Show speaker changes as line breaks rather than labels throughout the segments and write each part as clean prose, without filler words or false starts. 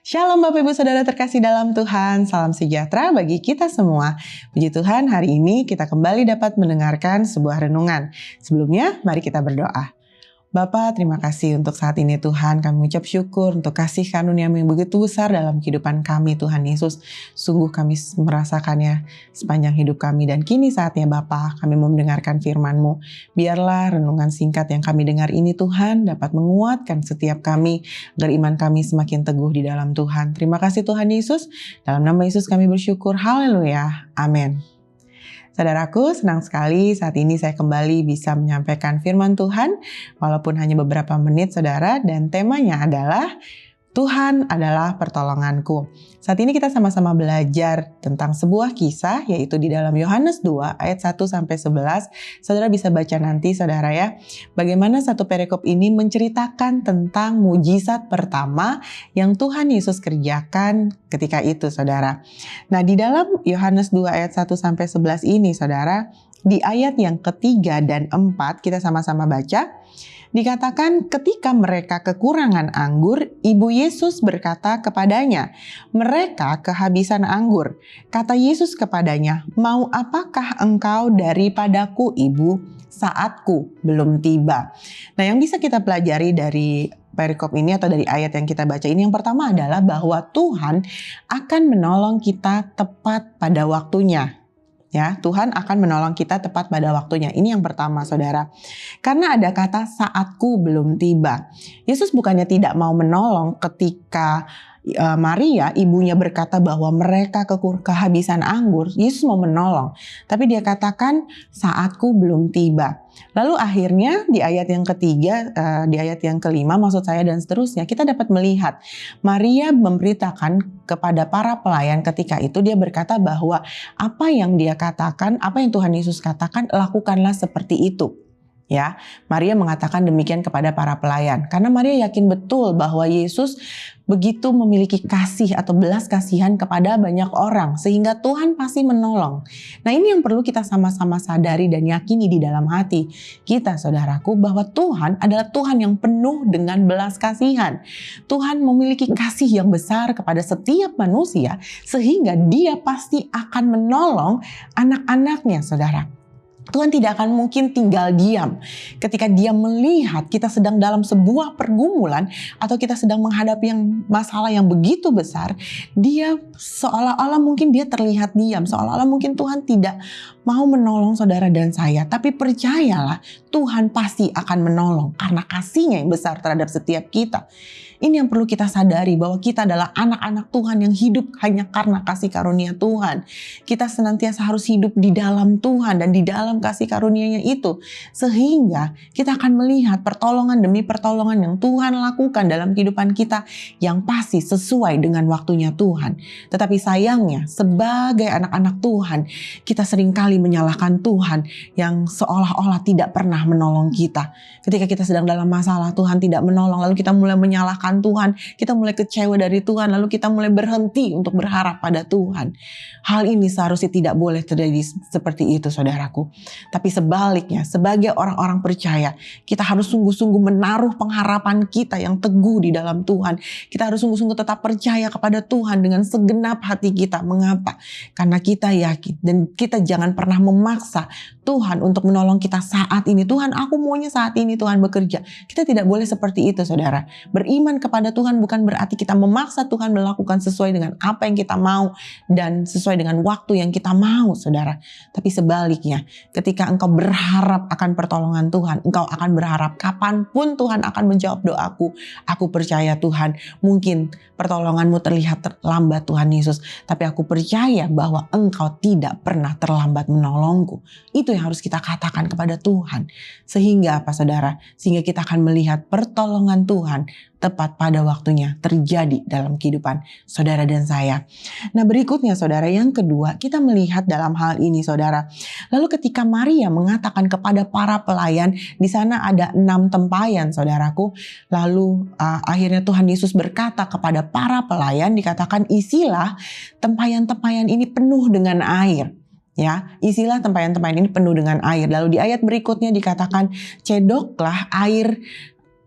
Shalom Bapak Ibu Saudara terkasih dalam Tuhan, salam sejahtera bagi kita semua. Puji Tuhan, hari ini kita kembali dapat mendengarkan sebuah renungan. Sebelumnya, mari kita berdoa. Bapa, terima kasih untuk saat ini Tuhan. Kami mengucap syukur untuk kasih karunia-Mu yang begitu besar dalam kehidupan kami Tuhan Yesus. Sungguh kami merasakannya sepanjang hidup kami. Dan kini saatnya Bapa, kami mau mendengarkan firman-Mu. Biarlah renungan singkat yang kami dengar ini Tuhan dapat menguatkan setiap kami, agar iman kami semakin teguh di dalam Tuhan. Terima kasih Tuhan Yesus. Dalam nama Yesus kami bersyukur. Haleluya. Amin. Saudaraku, senang sekali saat ini saya kembali bisa menyampaikan firman Tuhan, walaupun hanya beberapa menit saudara, dan temanya adalah Tuhan adalah pertolonganku. Saat ini kita sama-sama belajar tentang sebuah kisah, yaitu di dalam Yohanes 2 ayat 1-11. Saudara bisa baca nanti saudara ya, bagaimana satu perikop ini menceritakan tentang mujizat pertama yang Tuhan Yesus kerjakan ketika itu saudara. Nah di dalam Yohanes 2 ayat 1-11 ini saudara, di ayat yang ketiga dan 4 kita sama-sama baca. Dikatakan ketika mereka kekurangan anggur, Ibu Yesus berkata kepadanya, mereka kehabisan anggur. Kata Yesus kepadanya, mau apakah engkau daripadaku Ibu, saatku belum tiba. Nah yang bisa kita pelajari dari perikop ini atau dari ayat yang kita baca ini, yang pertama adalah bahwa Tuhan akan menolong kita tepat pada waktunya. Ya, Tuhan akan menolong kita tepat pada waktunya. Ini yang pertama, saudara. Karena ada kata saatku belum tiba. Yesus bukannya tidak mau menolong ketika Maria, ibunya berkata bahwa mereka kehabisan anggur. Yesus mau menolong. Tapi dia katakan saatku belum tiba. Lalu akhirnya di ayat yang ketiga, di ayat yang kelima maksud saya dan seterusnya, kita dapat melihat Maria memberitakan kepada para pelayan ketika itu, dia berkata bahwa apa yang dia katakan, apa yang Tuhan Yesus katakan, lakukanlah seperti itu. Ya, Maria mengatakan demikian kepada para pelayan karena Maria yakin betul bahwa Yesus begitu memiliki kasih atau belas kasihan kepada banyak orang sehingga Tuhan pasti menolong. Nah, ini yang perlu kita sama-sama sadari dan yakini di dalam hati kita, saudaraku, bahwa Tuhan adalah Tuhan yang penuh dengan belas kasihan. Tuhan memiliki kasih yang besar kepada setiap manusia sehingga Dia pasti akan menolong anak-anaknya, saudara. Tuhan tidak akan mungkin tinggal diam ketika Dia melihat kita sedang dalam sebuah pergumulan atau kita sedang menghadapi masalah yang begitu besar. Dia seolah-olah mungkin Dia terlihat diam, seolah-olah mungkin Tuhan tidak mau menolong saudara dan saya. Tapi percayalah, Tuhan pasti akan menolong karena kasih-Nya yang besar terhadap setiap kita. Ini yang perlu kita sadari, bahwa kita adalah anak-anak Tuhan yang hidup hanya karena kasih karunia Tuhan. Kita senantiasa harus hidup di dalam Tuhan dan di dalam kasih karunia-Nya itu. Sehingga kita akan melihat pertolongan demi pertolongan yang Tuhan lakukan dalam kehidupan kita yang pasti sesuai dengan waktunya Tuhan. Tetapi sayangnya sebagai anak-anak Tuhan, kita seringkali menyalahkan Tuhan yang seolah-olah tidak pernah menolong kita. Ketika kita sedang dalam masalah, Tuhan tidak menolong, lalu kita mulai menyalahkan Tuhan, kita mulai kecewa dari Tuhan, lalu kita mulai berhenti untuk berharap pada Tuhan. Hal ini seharusnya tidak boleh terjadi seperti itu, saudaraku. Tapi sebaliknya, sebagai orang-orang percaya, kita harus sungguh-sungguh menaruh pengharapan kita yang teguh di dalam Tuhan. Kita harus sungguh-sungguh tetap percaya kepada Tuhan dengan segenap hati kita. Mengapa? Karena kita yakin dan kita jangan pernah memaksa Tuhan untuk menolong kita saat ini. Tuhan, aku maunya saat ini Tuhan bekerja. Kita tidak boleh seperti itu, saudara. Beriman pertolongan kepada Tuhan bukan berarti kita memaksa Tuhan melakukan sesuai dengan apa yang kita mau dan sesuai dengan waktu yang kita mau, saudara. Tapi sebaliknya, ketika engkau berharap akan pertolongan Tuhan, engkau akan berharap kapanpun Tuhan akan menjawab doaku. Aku percaya Tuhan, mungkin pertolonganmu terlihat terlambat Tuhan Yesus, tapi aku percaya bahwa engkau tidak pernah terlambat menolongku. Itu yang harus kita katakan kepada Tuhan. Sehingga apa, saudara? Sehingga kita akan melihat pertolongan Tuhan tepat pada waktunya terjadi dalam kehidupan saudara dan saya. Nah, berikutnya saudara, yang kedua, kita melihat dalam hal ini saudara. Lalu ketika Maria mengatakan kepada para pelayan, di sana ada 6 tempayan saudaraku. Lalu akhirnya Tuhan Yesus berkata kepada para pelayan, dikatakan isilah tempayan-tempayan ini penuh dengan air. Ya, isilah tempayan-tempayan ini penuh dengan air. Lalu di ayat berikutnya dikatakan, cedoklah air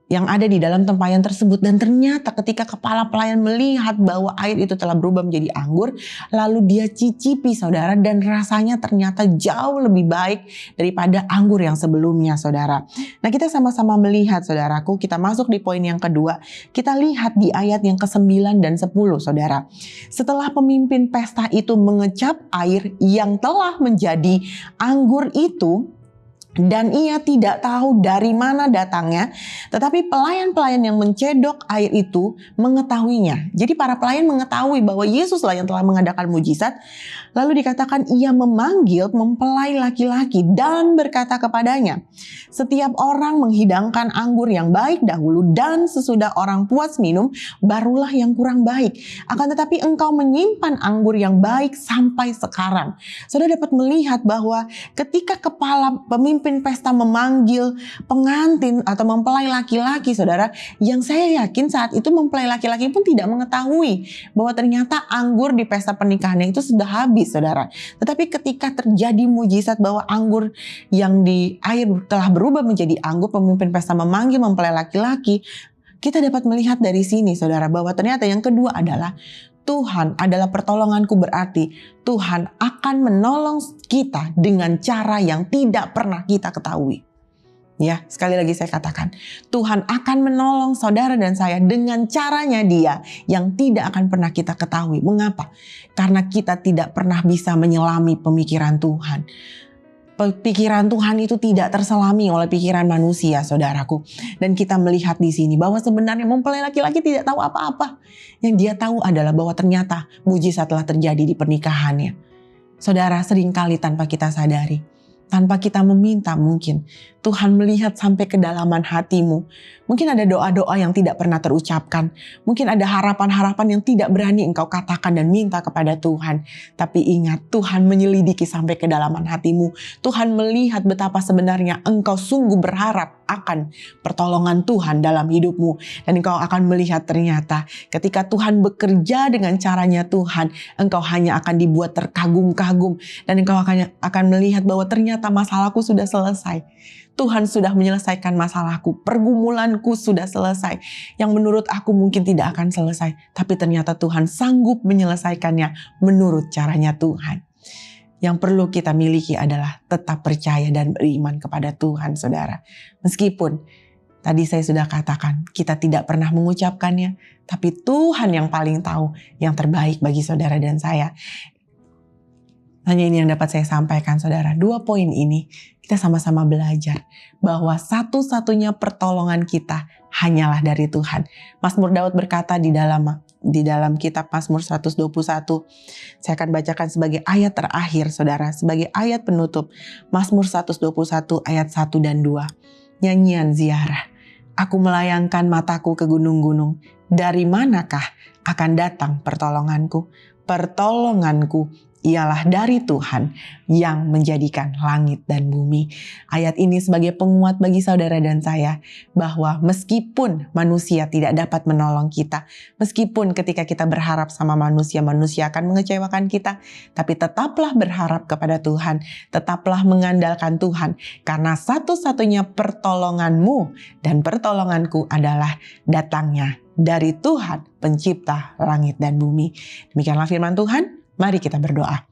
yang ada di dalam tempayan tersebut. Dan ternyata ketika kepala pelayan melihat bahwa air itu telah berubah menjadi anggur, lalu dia cicipi saudara, dan rasanya ternyata jauh lebih baik daripada anggur yang sebelumnya saudara. Nah, kita sama-sama melihat saudaraku, kita masuk di poin yang kedua. Kita lihat di ayat yang ke-9 dan 10 saudara. Setelah pemimpin pesta itu mengecap air yang telah menjadi anggur itu, dan ia tidak tahu dari mana datangnya, tetapi pelayan-pelayan yang mencedok air itu mengetahuinya. Jadi para pelayan mengetahui bahwa Yesuslah yang telah mengadakan mujizat. Lalu dikatakan ia memanggil mempelai laki-laki dan berkata kepadanya, setiap orang menghidangkan anggur yang baik dahulu, dan sesudah orang puas minum, barulah yang kurang baik. Akan tetapi engkau menyimpan anggur yang baik sampai sekarang. Saudara dapat melihat bahwa ketika kepala pemimpin pesta memanggil pengantin atau mempelai laki-laki saudara, yang saya yakin saat itu mempelai laki-laki pun tidak mengetahui bahwa ternyata anggur di pesta pernikahannya itu sudah habis saudara. Tetapi ketika terjadi mujizat bahwa anggur yang di air telah berubah menjadi anggur, pemimpin pesta memanggil mempelai laki-laki, kita dapat melihat dari sini saudara bahwa ternyata yang kedua adalah Tuhan adalah pertolonganku, berarti Tuhan akan menolong kita dengan cara yang tidak pernah kita ketahui. Ya, sekali lagi saya katakan, Tuhan akan menolong saudara dan saya dengan caranya Dia yang tidak akan pernah kita ketahui. Mengapa? Karena kita tidak pernah bisa menyelami pemikiran Tuhan. Pikiran Tuhan itu tidak terselami oleh pikiran manusia, saudaraku. Dan kita melihat di sini bahwa sebenarnya mempelai laki-laki tidak tahu apa-apa. Yang dia tahu adalah bahwa ternyata mujizat telah terjadi di pernikahannya. Saudara, seringkali tanpa kita sadari, tanpa kita meminta, mungkin Tuhan melihat sampai kedalaman hatimu. Mungkin ada doa-doa yang tidak pernah terucapkan. Mungkin ada harapan-harapan yang tidak berani engkau katakan dan minta kepada Tuhan. Tapi ingat, Tuhan menyelidiki sampai kedalaman hatimu. Tuhan melihat betapa sebenarnya engkau sungguh berharap akan pertolongan Tuhan dalam hidupmu. Dan engkau akan melihat ternyata ketika Tuhan bekerja dengan caranya Tuhan, engkau hanya akan dibuat terkagum-kagum. Dan engkau akan melihat bahwa ternyata masalahku sudah selesai. Tuhan sudah menyelesaikan masalahku, pergumulanku sudah selesai. Yang menurut aku mungkin tidak akan selesai, tapi ternyata Tuhan sanggup menyelesaikannya menurut caranya Tuhan. Yang perlu kita miliki adalah tetap percaya dan beriman kepada Tuhan, saudara. Meskipun tadi saya sudah katakan, kita tidak pernah mengucapkannya, tapi Tuhan yang paling tahu yang terbaik bagi saudara dan saya. Hanya ini yang dapat saya sampaikan saudara. 2 poin ini kita sama-sama belajar bahwa satu-satunya pertolongan kita hanyalah dari Tuhan. Mazmur Daud berkata di dalam kitab Mazmur 121. Saya akan bacakan sebagai ayat terakhir saudara, sebagai ayat penutup. Mazmur 121 ayat 1 dan 2. Nyanyian ziarah. Aku melayangkan mataku ke gunung-gunung. Dari manakah akan datang pertolonganku? Pertolonganku ialah dari Tuhan yang menjadikan langit dan bumi. Ayat ini sebagai penguat bagi saudara dan saya bahwa meskipun manusia tidak dapat menolong kita, meskipun ketika kita berharap sama manusia, manusia akan mengecewakan kita, tapi tetaplah berharap kepada Tuhan, tetaplah mengandalkan Tuhan, karena satu-satunya pertolonganmu dan pertolonganku adalah datangnya dari Tuhan, pencipta langit dan bumi. Demikianlah firman Tuhan. Mari kita berdoa.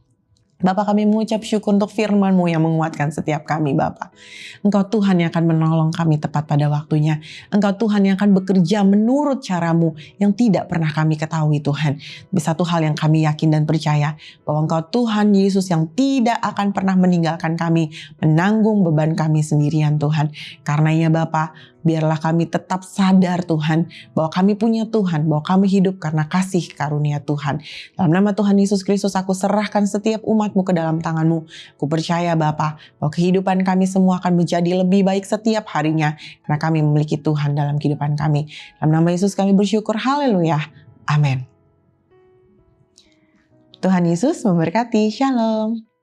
Bapa, kami mengucap syukur untuk firman-Mu yang menguatkan setiap kami, Bapa. Engkau Tuhan yang akan menolong kami tepat pada waktunya. Engkau Tuhan yang akan bekerja menurut cara-Mu yang tidak pernah kami ketahui, Tuhan. Tapi satu hal yang kami yakin dan percaya, bahwa Engkau Tuhan Yesus yang tidak akan pernah meninggalkan kami, menanggung beban kami sendirian, Tuhan. Karenanya Bapa, biarlah kami tetap sadar, Tuhan, bahwa kami punya Tuhan, bahwa kami hidup karena kasih karunia Tuhan. Dalam nama Tuhan Yesus Kristus, aku serahkan setiap umat-Mu ke dalam tangan-Mu. Aku percaya Bapa, bahwa kehidupan kami semua akan menjadi lebih baik setiap harinya, karena kami memiliki Tuhan dalam kehidupan kami. Dalam nama Yesus kami bersyukur, haleluya, amin. Tuhan Yesus memberkati, shalom.